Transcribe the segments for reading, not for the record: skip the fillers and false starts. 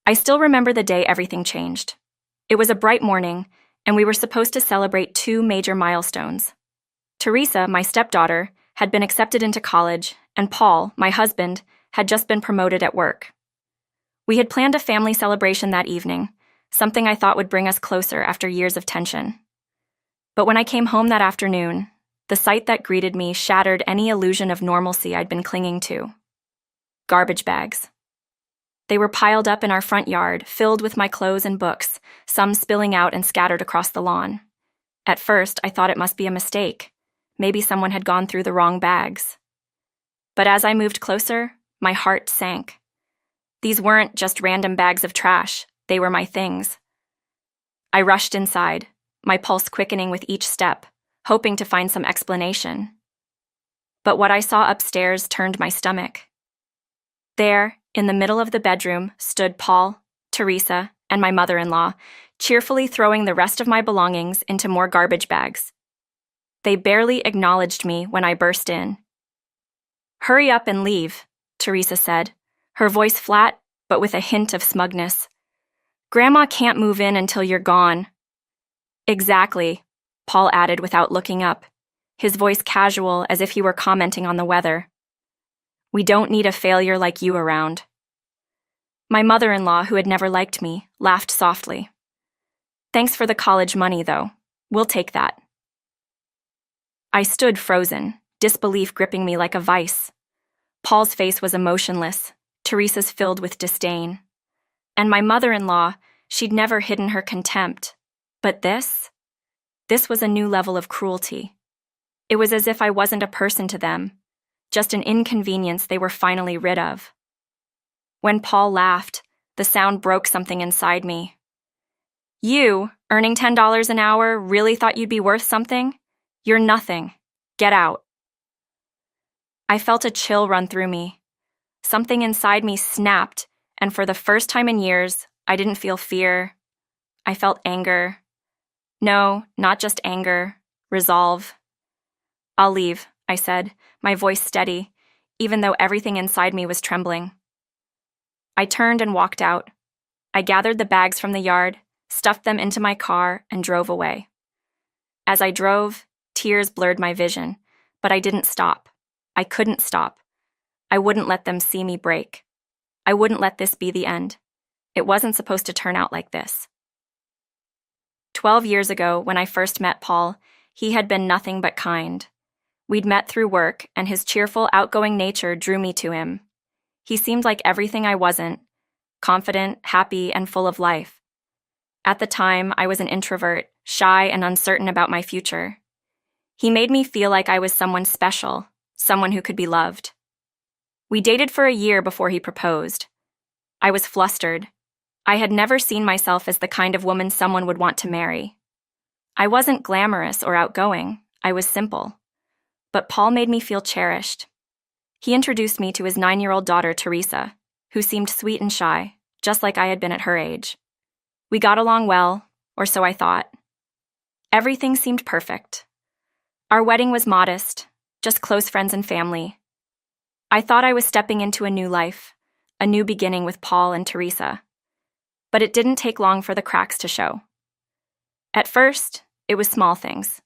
I still remember the day everything changed. It was a bright morning, and we were supposed to celebrate two major milestones. Teresa, my stepdaughter, had been accepted into college, and Paul, my husband, had just been promoted at work. We had planned a family celebration that evening, something I thought would bring us closer after years of tension. But when I came home that afternoon, the sight that greeted me shattered any illusion of normalcy I'd been clinging to. Garbage bags. They were piled up in our front yard, filled with my clothes and books, some spilling out and scattered across the lawn. At first, I thought it must be a mistake. Maybe someone had gone through the wrong bags. But as I moved closer, my heart sank. These weren't just random bags of trash, they were my things. I rushed inside, my pulse quickening with each step, hoping to find some explanation. But what I saw upstairs turned my stomach. There, in the middle of the bedroom, stood Paul, Teresa, and my mother-in-law, cheerfully throwing the rest of my belongings into more garbage bags. They barely acknowledged me when I burst in. "Hurry up and leave," Teresa said, her voice flat but with a hint of smugness. "Grandma can't move in until you're gone." "Exactly," Paul added without looking up, his voice casual as if he were commenting on the weather. "We don't need a failure like you around." My mother-in-law, who had never liked me, laughed softly. "Thanks for the college money, though. We'll take that." I stood frozen, disbelief gripping me like a vice. Paul's face was emotionless, Teresa's filled with disdain. And my mother-in-law, she'd never hidden her contempt. But this was a new level of cruelty. It was as if I wasn't a person to them, just an inconvenience they were finally rid of. When Paul laughed, the sound broke something inside me. "You, earning $10 an hour, really thought you'd be worth something? You're nothing. Get out." I felt a chill run through me. Something inside me snapped, and for the first time in years, I didn't feel fear. I felt anger. No, not just anger, resolve. "I'll leave," I said, my voice steady, even though everything inside me was trembling. I turned and walked out. I gathered the bags from the yard, stuffed them into my car, and drove away. As I drove, tears blurred my vision, but I didn't stop. I couldn't stop. I wouldn't let them see me break. I wouldn't let this be the end. It wasn't supposed to turn out like this. 12 years ago, when I first met Paul, he had been nothing but kind. We'd met through work, and his cheerful, outgoing nature drew me to him. He seemed like everything I wasn't: confident, happy, and full of life. At the time, I was an introvert, shy and uncertain about my future. He made me feel like I was someone special, someone who could be loved. We dated for a year before he proposed. I was flustered. I had never seen myself as the kind of woman someone would want to marry. I wasn't glamorous or outgoing. I was simple. But Paul made me feel cherished. He introduced me to his 9-year-old daughter, Teresa, who seemed sweet and shy, just like I had been at her age. We got along well, or so I thought. Everything seemed perfect. Our wedding was modest, just close friends and family. I thought I was stepping into a new life, a new beginning with Paul and Teresa. But it didn't take long for the cracks to show. At first, it was small things.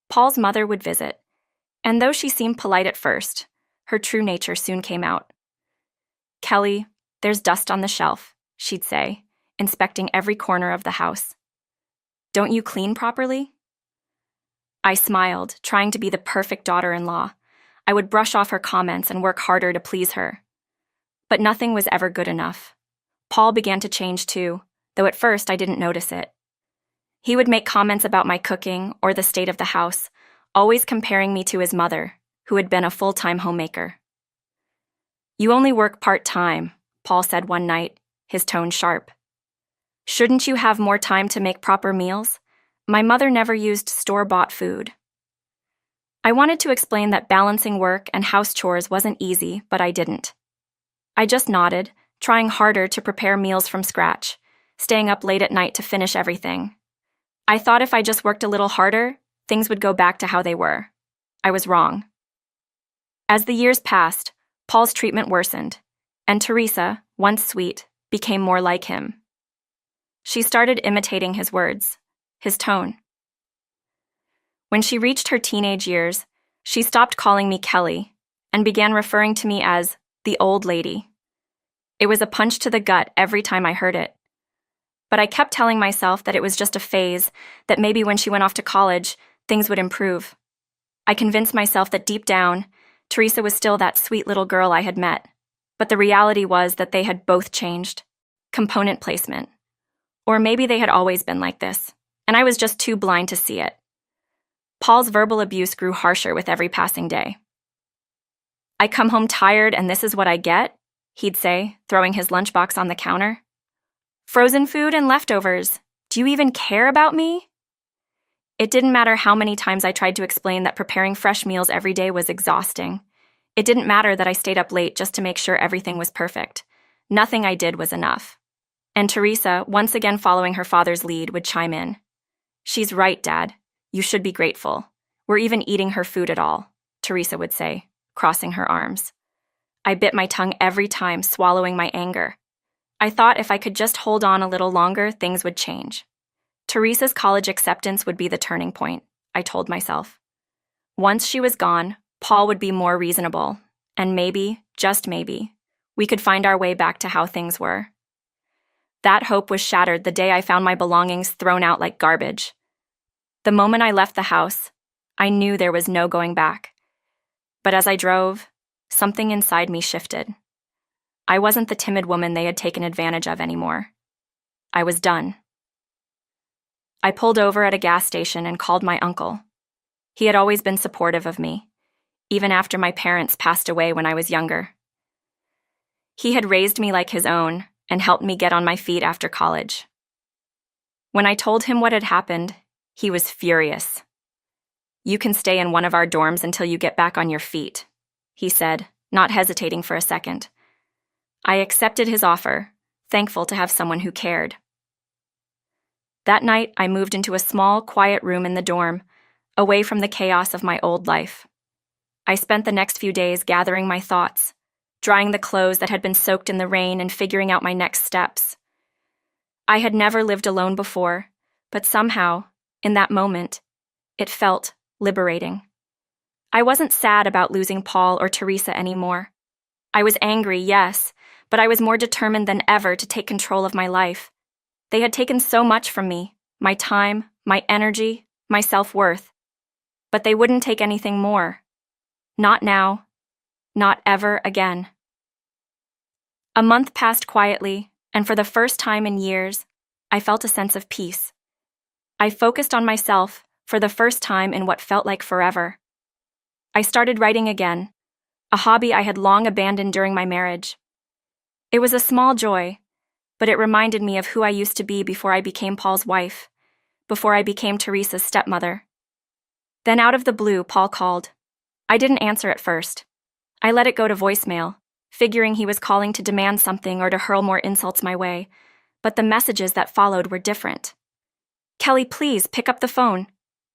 Paul's mother would visit, and though she seemed polite at first, her true nature soon came out. "Kelly, there's dust on the shelf," she'd say, inspecting every corner of the house. "Don't you clean properly?" I smiled, trying to be the perfect daughter-in-law. I would brush off her comments and work harder to please her. But nothing was ever good enough. Paul began to change too, though at first I didn't notice it. He would make comments about my cooking or the state of the house, always comparing me to his mother, who had been a full-time homemaker. "You only work part-time," Paul said one night, his tone sharp. "Shouldn't you have more time to make proper meals? My mother never used store-bought food." I wanted to explain that balancing work and house chores wasn't easy, but I didn't. I just nodded, trying harder to prepare meals from scratch, staying up late at night to finish everything. I thought if I just worked a little harder, things would go back to how they were. I was wrong. As the years passed, Paul's treatment worsened, and Teresa, once sweet, became more like him. She started imitating his words, his tone. When she reached her teenage years, she stopped calling me Kelly and began referring to me as the old lady. It was a punch to the gut every time I heard it. But I kept telling myself that it was just a phase, that maybe when she went off to college, things would improve. I convinced myself that deep down, Teresa was still that sweet little girl I had met. But the reality was that they had both changed. Component placement. Or maybe they had always been like this, and I was just too blind to see it. Paul's verbal abuse grew harsher with every passing day. "I come home tired and this is what I get," he'd say, throwing his lunchbox on the counter. "Frozen food and leftovers. Do you even care about me?" It didn't matter how many times I tried to explain that preparing fresh meals every day was exhausting. It didn't matter that I stayed up late just to make sure everything was perfect. Nothing I did was enough. And Teresa, once again following her father's lead, would chime in. "She's right, Dad. You should be grateful. We're even eating her food at all," Teresa would say, crossing her arms. I bit my tongue every time, swallowing my anger. I thought if I could just hold on a little longer, things would change. Teresa's college acceptance would be the turning point, I told myself. Once she was gone, Paul would be more reasonable, and maybe, just maybe, we could find our way back to how things were. That hope was shattered the day I found my belongings thrown out like garbage. The moment I left the house, I knew there was no going back. But as I drove, something inside me shifted. I wasn't the timid woman they had taken advantage of anymore. I was done. I pulled over at a gas station and called my uncle. He had always been supportive of me, even after my parents passed away when I was younger. He had raised me like his own and helped me get on my feet after college. When I told him what had happened, he was furious. "You can stay in one of our dorms until you get back on your feet," he said, not hesitating for a second. I accepted his offer, thankful to have someone who cared. That night, I moved into a small, quiet room in the dorm, away from the chaos of my old life. I spent the next few days gathering my thoughts, drying the clothes that had been soaked in the rain and figuring out my next steps. I had never lived alone before, but somehow, in that moment, it felt liberating. I wasn't sad about losing Paul or Teresa anymore. I was angry, yes, but I was more determined than ever to take control of my life. They had taken so much from me, my time, my energy, my self-worth. But they wouldn't take anything more. Not now. Not ever again. A month passed quietly, and for the first time in years, I felt a sense of peace. I focused on myself for the first time in what felt like forever. I started writing again, a hobby I had long abandoned during my marriage. It was a small joy, but it reminded me of who I used to be before I became Paul's wife, before I became Teresa's stepmother. Then out of the blue, Paul called. I didn't answer at first. I let it go to voicemail, figuring he was calling to demand something or to hurl more insults my way, but the messages that followed were different. "Kelly, please, pick up the phone."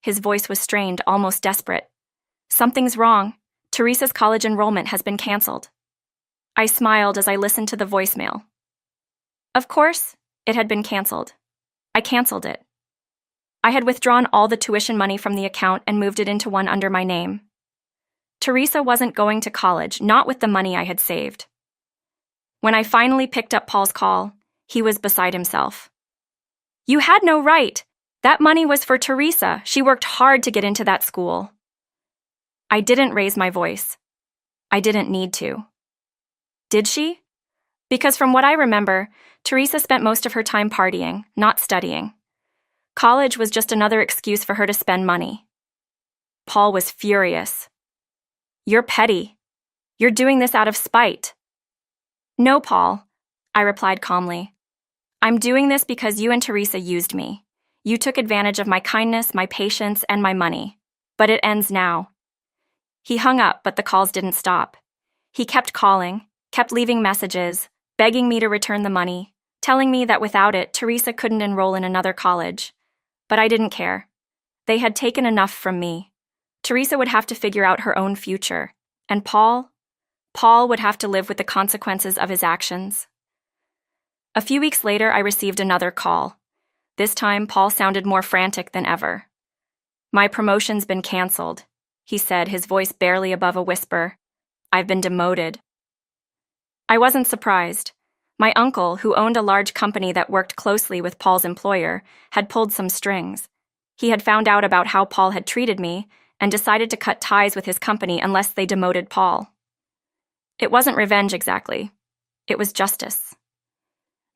His voice was strained, almost desperate. "Something's wrong. Teresa's college enrollment has been canceled." I smiled as I listened to the voicemail. Of course, it had been canceled. I canceled it. I had withdrawn all the tuition money from the account and moved it into one under my name. Teresa wasn't going to college, not with the money I had saved. When I finally picked up Paul's call, he was beside himself. "You had no right. That money was for Teresa. She worked hard to get into that school." I didn't raise my voice. I didn't need to. Did she? Because from what I remember, Teresa spent most of her time partying, not studying. College was just another excuse for her to spend money. Paul was furious. "You're petty. You're doing this out of spite." "No, Paul," I replied calmly. "I'm doing this because you and Teresa used me. You took advantage of my kindness, my patience, and my money. But it ends now." He hung up, but the calls didn't stop. He kept calling, kept leaving messages, begging me to return the money, telling me that without it, Teresa couldn't enroll in another college. But I didn't care. They had taken enough from me. Teresa would have to figure out her own future, and Paul would have to live with the consequences of his actions. A few weeks later, I received another call. This time, Paul sounded more frantic than ever. "My promotion's been canceled," he said, his voice barely above a whisper. "I've been demoted." I wasn't surprised. My uncle, who owned a large company that worked closely with Paul's employer, had pulled some strings. He had found out about how Paul had treated me and decided to cut ties with his company unless they demoted Paul. It wasn't revenge exactly. It was justice.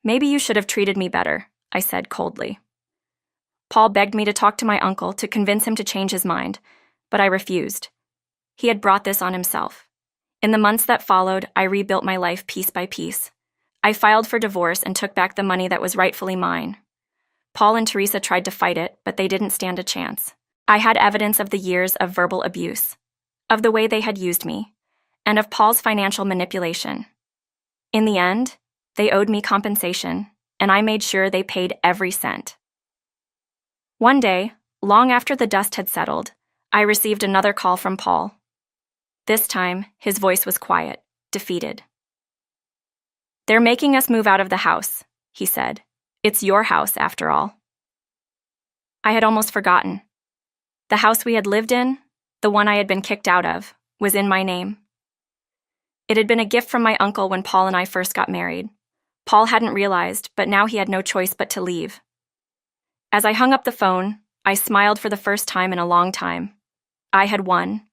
"Maybe you should have treated me better," I said coldly. Paul begged me to talk to my uncle to convince him to change his mind, but I refused. He had brought this on himself. In the months that followed, I rebuilt my life piece by piece. I filed for divorce and took back the money that was rightfully mine. Paul and Teresa tried to fight it, but they didn't stand a chance. I had evidence of the years of verbal abuse, of the way they had used me, and of Paul's financial manipulation. In the end, they owed me compensation, and I made sure they paid every cent. One day, long after the dust had settled, I received another call from Paul. This time, his voice was quiet, defeated. "They're making us move out of the house," he said. "It's your house, after all." I had almost forgotten. The house we had lived in, the one I had been kicked out of, was in my name. It had been a gift from my uncle when Paul and I first got married. Paul hadn't realized, but now he had no choice but to leave. As I hung up the phone, I smiled for the first time in a long time. I had won,